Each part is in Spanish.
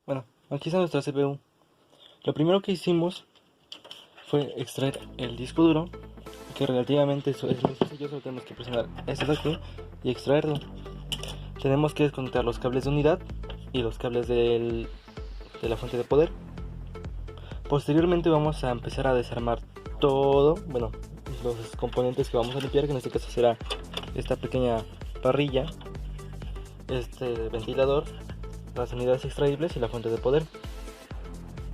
Bueno, aquí está nuestra CPU. Lo primero que hicimos fue extraer el disco duro, que relativamente eso es muy sencillo, solo tenemos que presionar este de aquí y extraerlo. Tenemos que desconectar los cables de unidad y los cables de la fuente de poder. Posteriormente vamos a empezar a desarmar todo, bueno, los componentes que vamos a limpiar, que en este caso será esta pequeña parrilla, este ventilador, las unidades extraíbles y la fuente de poder.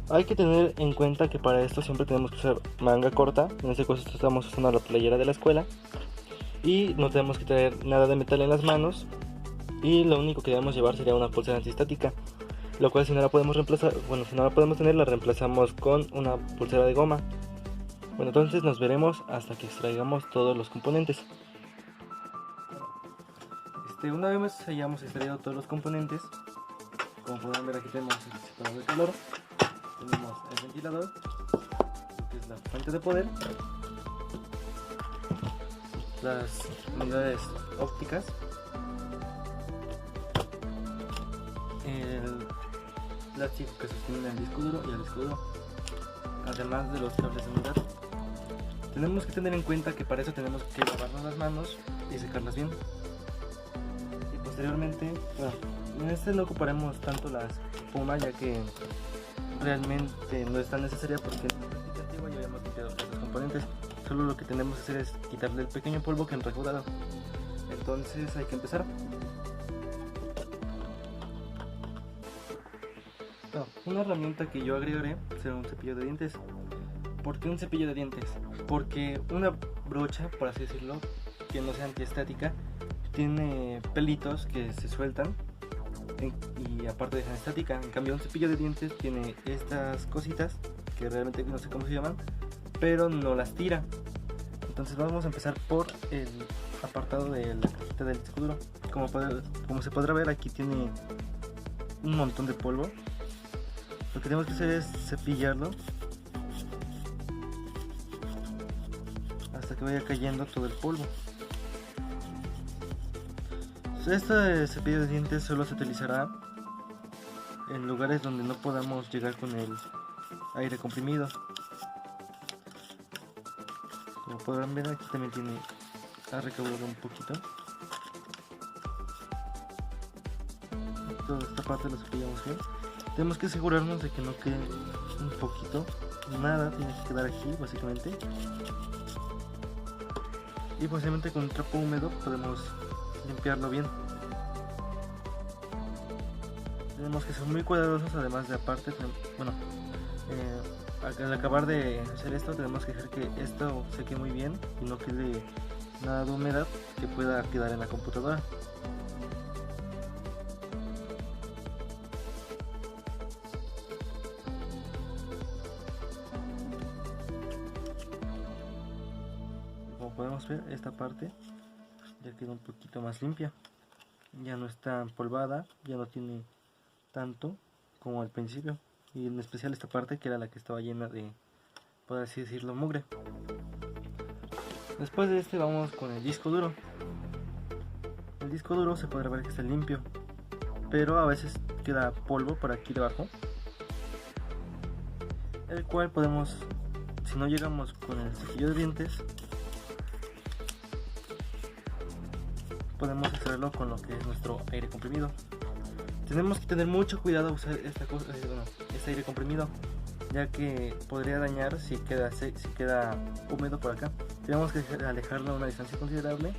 Hay que tener en cuenta que para esto siempre tenemos que usar manga corta. En este caso estamos usando la playera de la escuela y no tenemos que traer nada de metal en las manos, y lo único que debemos llevar sería una pulsera antiestática, lo cual si no la podemos reemplazar, bueno, si no la podemos tener, la reemplazamos con una pulsera de goma. Bueno, entonces nos veremos hasta que extraigamos todos los componentes. Una vez hayamos extraído todos los componentes, como podrán ver, aquí tenemos el disipador de calor, tenemos el ventilador, lo que es la fuente de poder, las unidades ópticas, el plástico que sostiene el disco duro y el disco duro, además de los cables de unidad. Tenemos que tener en cuenta que para eso tenemos que lavarnos las manos y secarlas bien. Y posteriormente, bueno, en este no ocuparemos tanto la espuma, ya que realmente no es tan necesaria porque en el aplicativo ya habíamos limpiado los componentes. Solo lo que tenemos que hacer es quitarle el pequeño polvo que han recaudado. Entonces hay que empezar. Bueno, una herramienta que yo agregaré será un cepillo de dientes. ¿Por qué un cepillo de dientes? Porque una brocha, por así decirlo, que no sea antiestática, tiene pelitos que se sueltan y aparte dejan estática. En cambio, un cepillo de dientes tiene estas cositas que realmente no sé cómo se llaman, pero no las tira. Entonces vamos a empezar por el apartado de la cajita del disco duro. Como se podrá ver, aquí tiene un montón de polvo. Lo que tenemos que hacer es cepillarlo hasta que vaya cayendo todo el polvo. Este cepillo de dientes solo se utilizará en lugares donde no podamos llegar con el aire comprimido. Como podrán ver, aquí también ha recaudado un poquito. Toda esta parte la cepillamos bien. Tenemos que asegurarnos de que no quede un poquito, nada tiene que quedar aquí básicamente. Y posiblemente con un trapo húmedo podemos limpiarlo bien. Tenemos que ser muy cuidadosos, además de aparte, bueno, al acabar de hacer esto tenemos que dejar que esto seque muy bien y no quede nada de humedad que pueda quedar en la computadora. Como podemos ver, esta parte ya quedó un poquito más limpia, ya no está empolvada, ya no tiene tanto como al principio, y en especial esta parte que era la que estaba llena de, por así decirlo, mugre. Después de este vamos con el disco duro. El disco duro se podrá ver que está limpio, pero a veces queda polvo por aquí debajo, el cual podemos, si no llegamos con el cepillo de dientes, podemos extraerlo con lo que es nuestro aire comprimido. Tenemos que tener mucho cuidado a usar este aire comprimido, ya que podría dañar si queda húmedo por acá. Tenemos que alejarlo a una distancia considerable.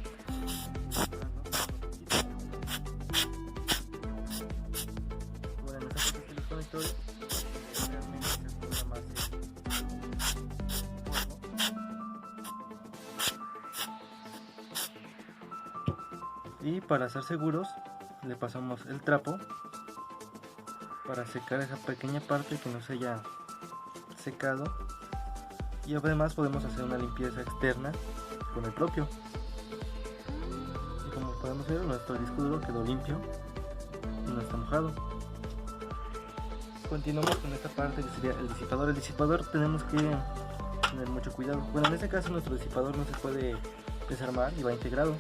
Bueno, en esta parte de los conectores realmente se escurra más el... Y para ser seguros, le pasamos el trapo para secar esa pequeña parte que no se haya secado, y además podemos hacer una limpieza externa con el propio. Y como podemos ver, nuestro disco duro quedó limpio y no está mojado. Continuamos con esta parte que sería el disipador. El disipador tenemos que tener mucho cuidado. Bueno, en este caso nuestro disipador no se puede desarmar y va integrado.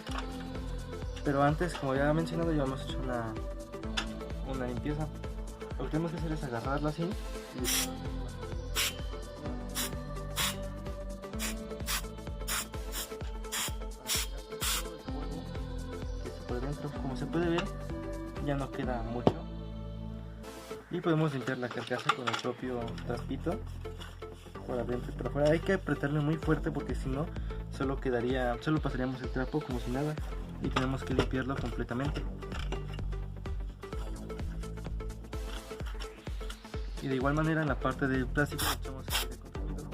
Pero antes, como ya he mencionado, ya hemos hecho una limpieza. Lo Lo que tenemos que hacer es agarrarla así y por dentro, como se puede ver, ya no queda mucho y podemos limpiar la carcasa con el propio trapito por adentro y por afuera. Hay que apretarle muy fuerte porque si no solo pasaríamos el trapo como si nada y tenemos que limpiarlo completamente. Y de igual manera en la parte del plástico le echamos el aire comprimido,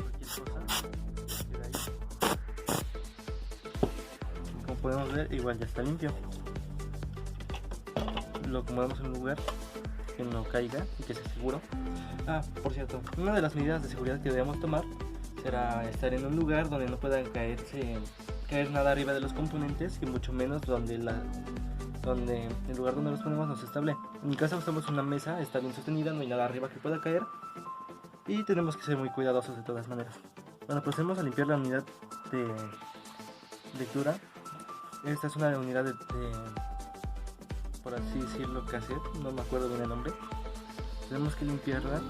cualquier cosa queda ahí. Y como podemos ver, igual ya está limpio. Lo acomodamos en un lugar que no caiga y que sea seguro. Por cierto, una de las medidas de seguridad que debemos tomar será estar en un lugar donde no puedan caer nada arriba de los componentes y mucho menos donde el lugar donde los ponemos no se estable. En mi casa usamos una mesa, está bien sostenida, no hay nada arriba que pueda caer y tenemos que ser muy cuidadosos de todas maneras. Bueno, procedemos a limpiar la unidad de lectura. Esta es una unidad de por así decirlo, cassette, no me acuerdo bien el nombre. Tenemos que limpiarla,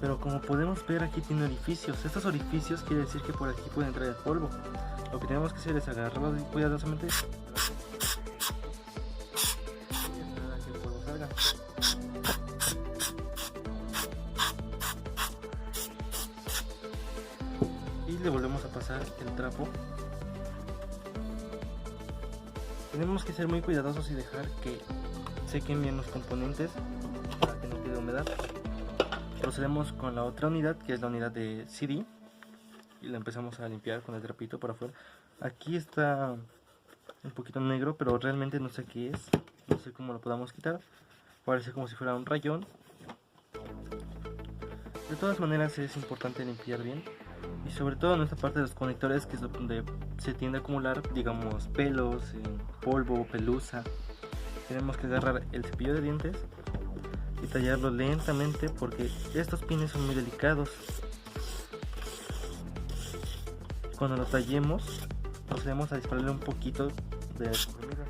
pero como podemos ver aquí tiene orificios. Estos orificios quiere decir que por aquí puede entrar el polvo. Lo que tenemos que hacer es agarrarlo cuidadosamente y esperar a que el polvo salga. Y le volvemos a pasar el trapo. Tenemos que ser muy cuidadosos y dejar que sequen bien los componentes para que no quede humedad. Procedemos con la otra unidad, que es la unidad de CD, y la empezamos a limpiar con el trapito por afuera. Aquí está un poquito negro, pero realmente no sé qué es, no sé cómo lo podamos quitar. Parece como si fuera un rayón. De todas maneras es importante limpiar bien, y sobre todo en esta parte de los conectores, que es donde se tiende a acumular, digamos, pelos, polvo, pelusa. Tenemos que agarrar el cepillo de dientes y tallarlo lentamente porque estos pines son muy delicados. Cuando lo tallemos, procedemos a dispararle un poquito de comprimido.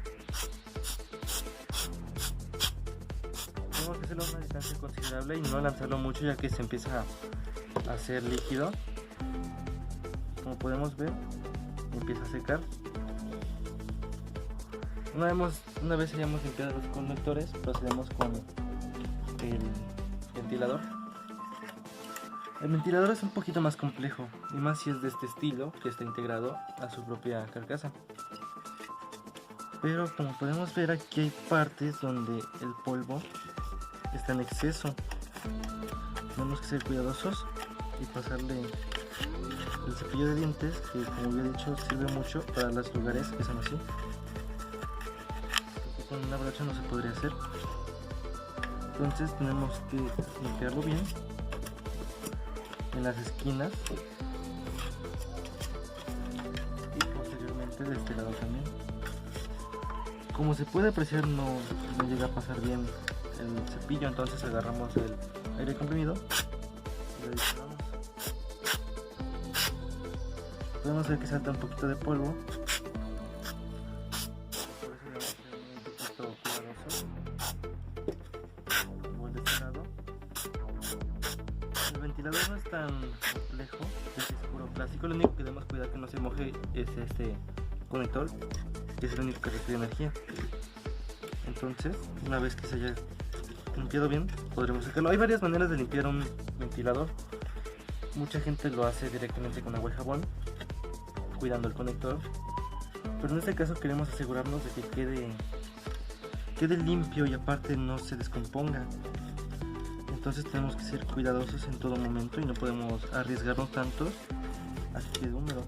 Tenemos que hacerlo a una distancia considerable y no lanzarlo mucho, ya que se empieza a hacer líquido. Como podemos ver, empieza a secar. Una vez hayamos limpiado los conductores, procedemos con el ventilador. El ventilador es un poquito más complejo, y más si es de este estilo, que está integrado a su propia carcasa. Pero como podemos ver, aquí hay partes donde el polvo está en exceso. Tenemos que ser cuidadosos y pasarle el cepillo de dientes, que como había dicho sirve mucho para los lugares que son así, porque con una brocha no se podría hacer. Entonces tenemos que limpiarlo bien en las esquinas y posteriormente de este lado también. Como se puede apreciar, no llega a pasar bien el cepillo, entonces agarramos el aire comprimido y lo disparamos. Podemos ver que salta un poquito de polvo, por eso debemos ser un poquito cuidadosos. Igual de este lado. El ventilador no es tan complejo, es puro plástico. Lo único que debemos cuidar que no se moje es este conector, que es el único que recibe energía. Entonces, una vez que se haya limpiado bien, podremos sacarlo. Hay varias maneras de limpiar un ventilador. Mucha gente lo hace directamente con agua y jabón, cuidando el conector, pero en este caso queremos asegurarnos de que quede limpio y aparte no se descomponga. Entonces tenemos que ser cuidadosos en todo momento y no podemos arriesgarnos tanto a que quede húmedo.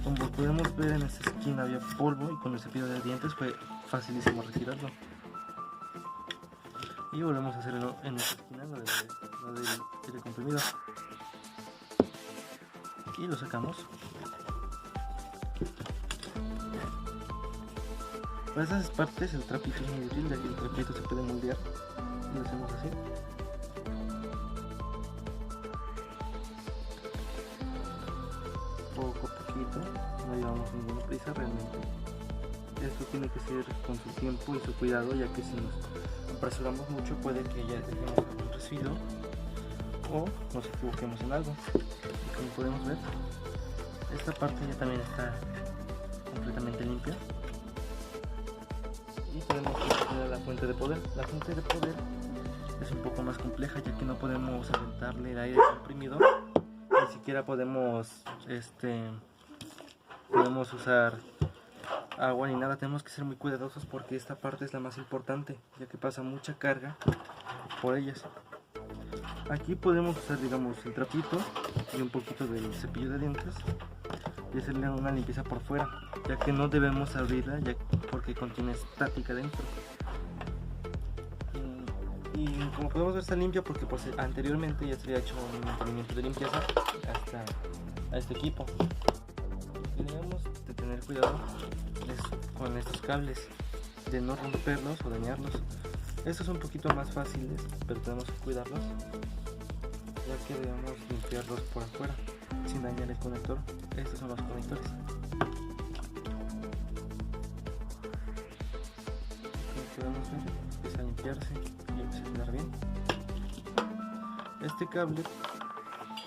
Como podemos ver, en esta esquina había polvo y con el cepillo de dientes fue facilísimo retirarlo. Y volvemos a hacerlo en esta esquina, lo del aire comprimido, y lo sacamos. Para esas partes el trapito es muy útil, ya que el trapito se puede moldear y lo hacemos así. Poco a poquito, no llevamos ninguna prisa realmente. esto tiene que ser con su tiempo y su cuidado, ya que si nos apresuramos mucho puede que ya dejemos algún residuo o nos equivoquemos en algo. Y como podemos ver, esta parte ya también está completamente limpia. Y tenemos que tener la fuente de poder. La fuente de poder es un poco más compleja, ya que no podemos aventarle el aire comprimido, ni siquiera podemos usar agua ni nada. Tenemos que ser muy cuidadosos porque esta parte es la más importante, ya que pasa mucha carga por ellas. Aquí podemos usar, digamos, el trapito y un poquito del cepillo de dientes y hacerle una limpieza por fuera, ya que no debemos abrirla porque contiene estática dentro. Y como podemos ver, está limpia porque pues anteriormente ya se había hecho un mantenimiento de limpieza a este equipo. Y debemos de tener cuidado con estos cables, de no romperlos o dañarlos. Estos son un poquito más fáciles, pero tenemos que cuidarlos, ya que debemos limpiarlos por afuera sin dañar el conector. Estos son los conectores. Como podemos ver, empieza a limpiarse y empieza a quedar bien. Este cable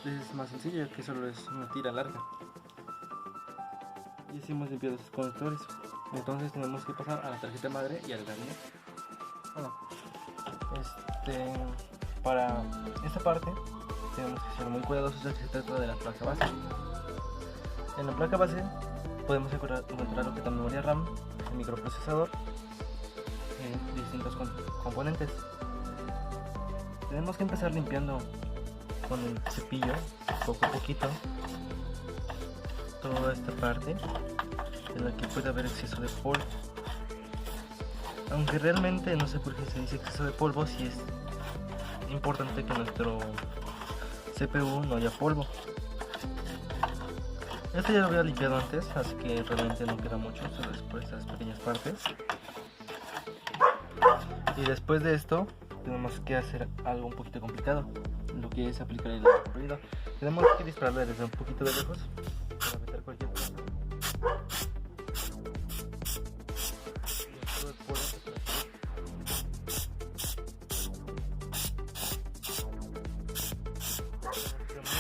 es más sencillo, ya que solo es una tira larga. Y así hemos limpiado estos conectores. Entonces tenemos que pasar a la tarjeta madre y al gabinete. Bueno, para esta parte tenemos que ser muy cuidadosos, ya que se trata de la placa base. En la placa base podemos encontrar lo que es la memoria RAM, el microprocesador, distintos componentes. Tenemos que empezar limpiando con el cepillo, poco a poquito, toda esta parte en la que puede haber exceso de polvo. Aunque realmente no sé por qué se dice exceso de polvo, si es importante que nuestro CPU no haya polvo. Esto ya lo había limpiado antes, así que realmente no queda mucho, solo es por estas pequeñas partes. Y después de esto tenemos que hacer algo un poquito complicado, lo que es aplicar el ruido. Tenemos que dispararle desde un poquito de lejos para meter cualquier cosa.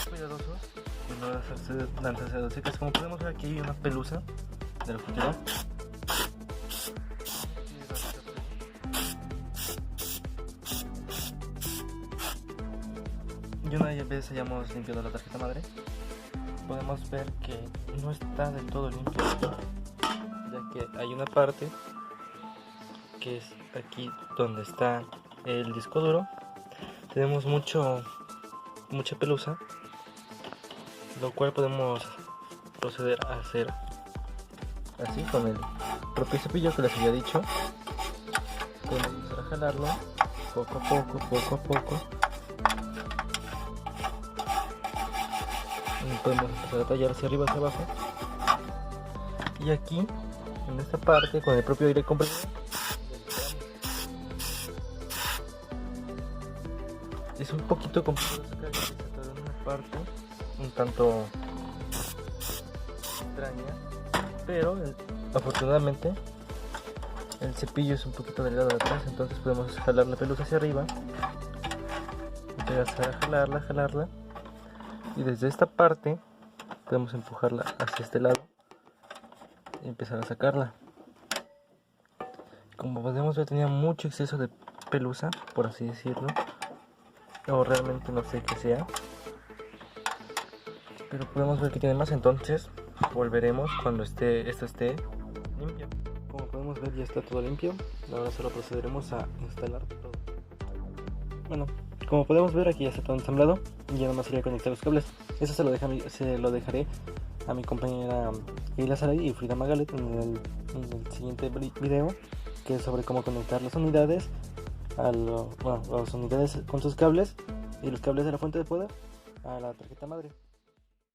Cuidadosos y no hacerse lanzarse secas. Como podemos ver, aquí hay una pelusa de lo que quedó. Y una vez hayamos limpiado la tarjeta madre, podemos ver que no está del todo limpio, ya que hay una parte que es aquí donde está el disco duro. Tenemos mucha pelusa, lo cual podemos proceder a hacer así con el propio cepillo que les había dicho. Podemos empezar a jalarlo poco a poco. Y podemos empezar a tallar hacia arriba, hacia abajo. Y aquí, en esta parte, con el propio aire comprimido, es un poquito complicado sacar, ya que se trata de una parte un tanto extraña, pero afortunadamente el cepillo es un poquito delgado de atrás, entonces podemos jalar la pelusa hacia arriba, empezar a jalarla, y desde esta parte podemos empujarla hacia este lado y empezar a sacarla. Como podemos ver, tenía mucho exceso de pelusa, por así decirlo, o realmente no sé qué sea, pero podemos ver que tiene más. Entonces volveremos cuando esto esté limpio. Como podemos ver, ya está todo limpio. Ahora solo procederemos a instalar todo. Bueno, como podemos ver, aquí ya está todo ensamblado y ya nada más sería conectar los cables. Eso se lo dejaré a mi compañera Keila Saray y Frida Magalet en el siguiente video, que es sobre cómo conectar las unidades las unidades con sus cables y los cables de la fuente de poder a la tarjeta madre.